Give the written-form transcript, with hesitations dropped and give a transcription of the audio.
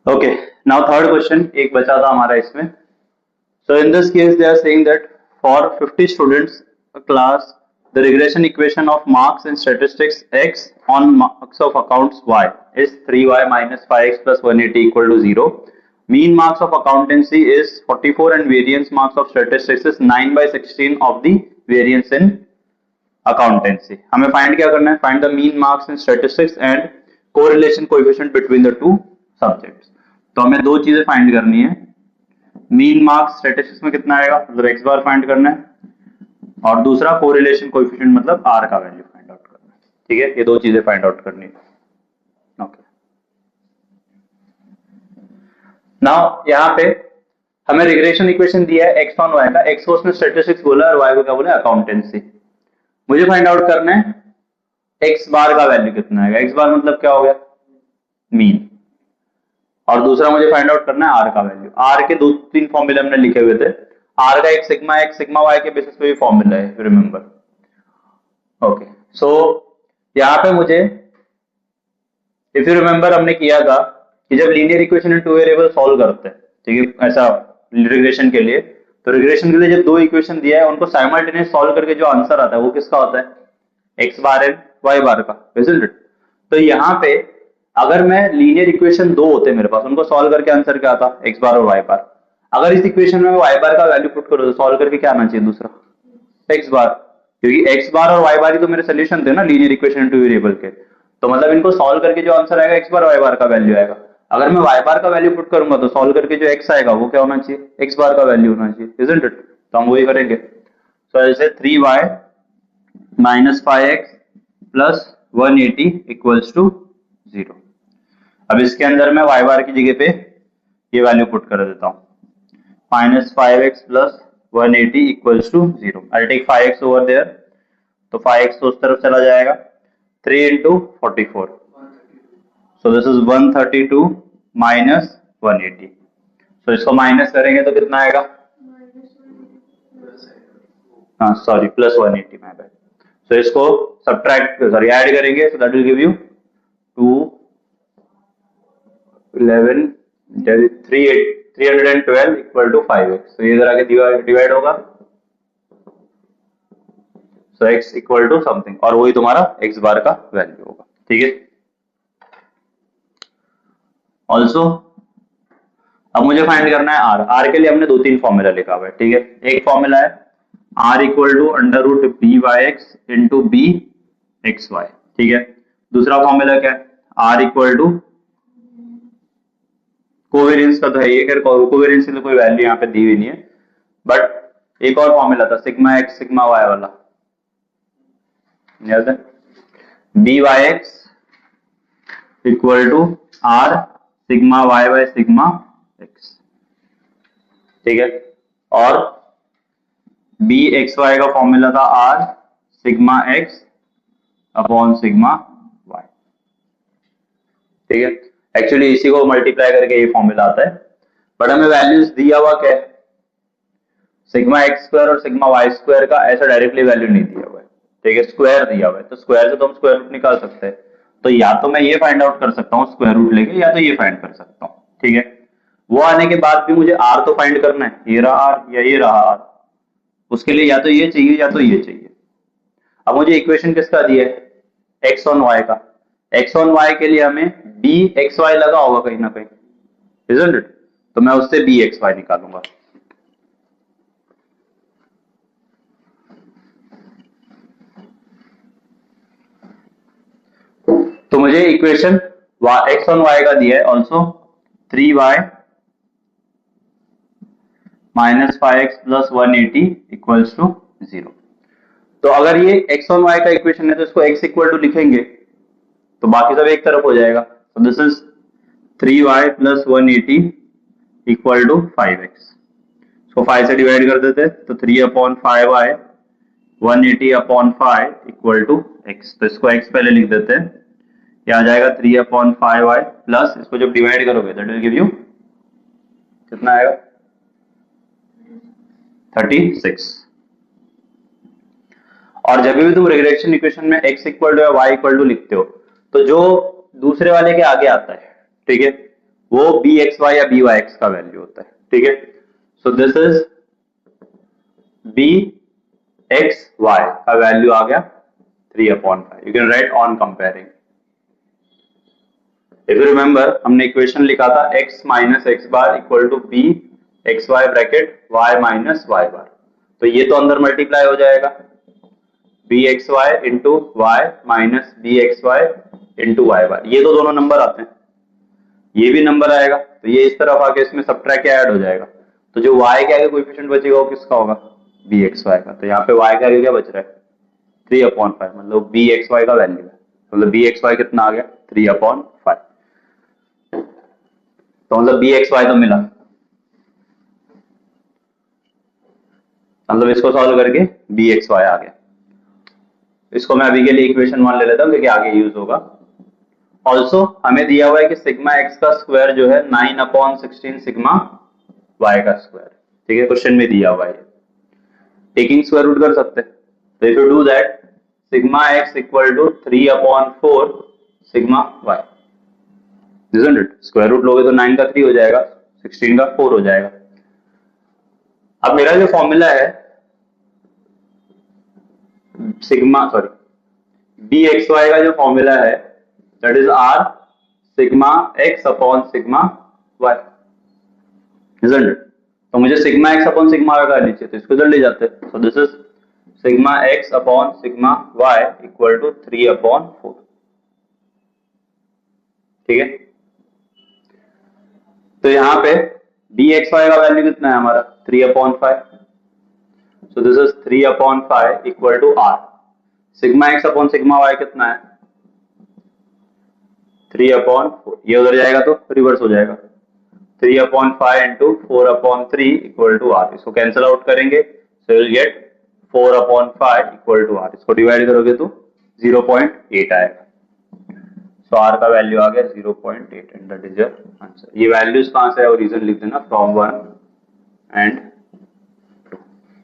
Okay, now third question एक बचा था हमारा इसमें. So in this case, they are saying that for 50 students, a class, the regression equation of marks in statistics x on marks of accounts y is 3y minus 5x plus 180 equal to 0. Mean marks of accountancy is 44 and variance marks of statistics is 9 by 16 of the variance in accountancy. हमें find क्या करना है? Find the mean marks in statistics and correlation coefficient between the two subjects. तो हमें दो चीजें find करनी है. मीन मार्क्स स्टैटिस्टिक्स में कितना आएगा, मतलब एक्स बार फाइंड करना है, और दूसरा कोरिलेशन कोएफिशिएंट मतलब आर का वैल्यू फाइंड आउट करना है. ठीक है, ये दो चीजें फाइंड आउट करनी है. ओके, नाउ यहाँ पे हमें रिग्रेशन इक्वेशन दिया है एक्स ऑन वाई का. एक्स को उसने स्टैटिस्टिक्स बोला और वाई को क्या बोला, अकाउंटेंसी. मुझे फाइंड आउट करना है एक्स बार का वैल्यू कितना आएगा. एक्स बार मतलब क्या हो गया, मीन, और दूसरा मुझे फाइंड आउट करना है आर का वैल्यू. आर के दो तीन फॉर्मूले हमने लिखे हुए थे. आर का एक सिग्मा वाई के बेसिस पे भी फॉर्मूला है, रिमेंबर. ओके, सो यहाँ पे मुझे, इफ यू रिमेंबर, हमने किया था कि जब linear equation in two variable solve करते हैं, ठीक है, ऐसा रिग्रेशन के लिए, तो रिग्रेशन के लिए जब दो इक्वेशन दिया है उनको साइमल्टेनियस सॉल्व करके जो आंसर आता है वो किसका होता है, एक्स बार एंड वाई बार का, इजंट इट. तो यहाँ पे अगर मैं लीनियर इक्वेशन दो होते मेरे पास, उनको सॉल्व करके आंसर क्या आता, एक्स बार और वाई बार. अगर इस इक्वेशन में वाई बार का वैल्यू पुट करो तो सॉल्व करके क्या आना चाहिए, दूसरा एक्स बार, क्योंकि एक्स बार और वाई बार ही तो मेरे सोल्यूशन थे ना linear equation in two variable के. तो मतलब इनको सॉल्व करके जो आंसर आएगा एक्स बार वाई बार का वैल्यू आएगा. अगर मैं वाई बार का वैल्यू पुट करूंगा तो सॉल्व करके जो एक्स आएगा वो क्या होना चाहिए, एक्स बार का वैल्यू होना चाहिए, इजंट इट. तो हम वही करेंगे. सो ऐसे 3y minus 5x plus 180 equals to 0. अब इसके अंदर मैं y बार की जगह पे ये वैल्यू पुट कर देता हूं, minus 5x plus 180 equals to 0. I take 5x over there, तो 5x तो उस तरफ चला जाएगा. 3 into 44, so this is 132 minus 180. So इसको माइनस करेंगे तो कितना आएगा, हाँ sorry plus 180, my bad. So इसको सब्ट्रैक्ट सॉरी ऐड करेंगे, so that will give you 2 11 312 equal to 5x. तो ये जरा के डिवाइड होगा, so x equal to something, और वही तुम्हारा x बार का वैल्यू होगा. ठीक है, ऑल्सो अब मुझे फाइंड करना है r. r के लिए हमने दो तीन फॉर्मूला लिखा हुआ है. ठीक है, एक फॉर्मूला है r equal to under root b y x into b x y. ठीक है, दूसरा फॉर्मूला क्या है, r इक्वल टू कोवेरियंस का तो है ये, कोवेरियंस की तो कोई वैल्यू यहाँ पे दी हुई नहीं है, बट एक और फॉर्मूला था सिग्मा एक्स सिग्मा वाई वाला, याद है, b y x equal to r sigma y by sigma x. ठीक है, और बी एक्स वाई का फॉर्मूला था r sigma x upon sigma y. ठीक है, एक्चुअली इसी को मल्टीप्लाई करके ये फॉर्मूला आता है, बट हमें वैल्यूज दिया हुआ क्या है, सिग्मा एक्स स्क्वायर और सिग्मा वाई स्क्वायर का ऐसा डायरेक्टली वैल्यू नहीं दिया हुआ है. ठीक है, स्क्वायर दिया हुआ है, तो स्क्वायर से तो हम स्क्वायर रूट निकाल सकते हैं. तो या तो मैं ये फाइंड आउट कर सकता हूँ स्क्वायर रूट लेके, या तो ये फाइंड कर सकता हूँ. ठीक है, वो आने के बाद भी मुझे आर तो फाइंड करना है, ये रहा आर या ये रहा आर. उसके लिए या तो ये चाहिए या तो ये चाहिए. अब मुझे इक्वेशन किसका दिया है, एक्स ऑन वाई का. एक्स ऑन वाई के लिए हमें बी एक्स वाई लगा होगा कहीं ना कहीं, इजंट इट. तो मैं उससे बी एक्स वाई निकालूंगा. तो मुझे इक्वेशन एक्स ऑन वाई का दिया है also 3y minus 5x plus 180 equals to 0. तो अगर ये एक्स ऑन वाई का इक्वेशन है तो इसको x इक्वल टू लिखेंगे तो बाकी सब एक तरफ हो जाएगा. तो this is 3y plus 180 equal to 5x. इसको 5 से डिवाइड कर देते तो 3 upon 5y 180 upon 5 equal to x. तो इसको x पहले लिख देते हैं, ये आ जाएगा 3 अपॉन 5y प्लस इसको जब डिवाइड करोगे दैट विल गिव यू कितना आएगा 36. और जब भी तुम रिग्रेशन इक्वेशन में x इक्वल टू या y इक्वल टू लिखते हो तो जो दूसरे वाले के आगे आता है, ठीक है, वो bxy या byx का वैल्यू होता है, ठीक है। सो दिस इज bxy का वैल्यू आ गया 3/5। You can write on comparing. If you remember हमने इक्वेशन लिखा था x minus x bar equal to B x y bracket y minus y bar, तो ये तो अंदर मल्टीप्लाई हो जाएगा B x y into y minus B x y into y bar, ये तो दोनों नंबर आते हैं, ये भी नंबर आएगा, तो ये इस तरफ आके इसमें सबट्रैक्ट ऐड हो जाएगा, तो जो y के आगे कोएफिशिएंट बचेगा वो किसका होगा, बी एक्स वाई का। तो यहाँ पे y के आगे क्या बच रहा है 3/5, मतलब बी एक्स वाई का वैल्यू है, मतलब बी एक्स वाई कितना आ गया 3/5, तो मतलब बी एक्स वाई तो मिला, मतलब इसको सॉल्व करके बी एक्स वाई आ गया। इसको मैं अभी के लिए इक्वेशन 1 ले लेता हूँ क्योंकि आगे यूज होगा। ऑल्सो हमें दिया हुआ है कि सिग्मा एक्स का स्क्वायर जो है 9/16 सिग्मा वाई का स्क्वायर, ठीक है, क्वेश्चन में दिया हुआ है, टेकिंग स्क्वायर रूट कर सकते हैं। तो if you do that sigma x equal to 3/4 sigma y, isn't it? Square root लोगे तो 9 का 3 हो जाएगा, 16 का 4 हो जाएगा। अब मेरा जो फॉर्मूला है बी एक्स वाई का जो फॉर्मूला है that is r sigma x upon sigma y, isn't it? तो मुझे sigma x upon sigma y का नीचे, तो इसको इधर ले जाते हैं। So this is sigma x upon sigma y equal to 3/4, ठीक है। तो यहाँ पे बी एक्स वाई का वैल्यू कितना है हमारा 3/5, so this is 3/5 equal to r, sigma x upon sigma y कितना है 3/4, ये उधर जाएगा तो रिवर्स हो जाएगा 3/5 इंटू 4/3 इक्वल टू आर, इसको कैंसिल आउट करेंगे so will get 4/5 equal to r, इसको डिवाइड करोगे तो 0.8 आएगा। तो आर का वैल्यू आ गया 0.8 and that is your answer. ये वैल्यूज कहां से है और रीजन लिख देना फ्रॉम 1 एंड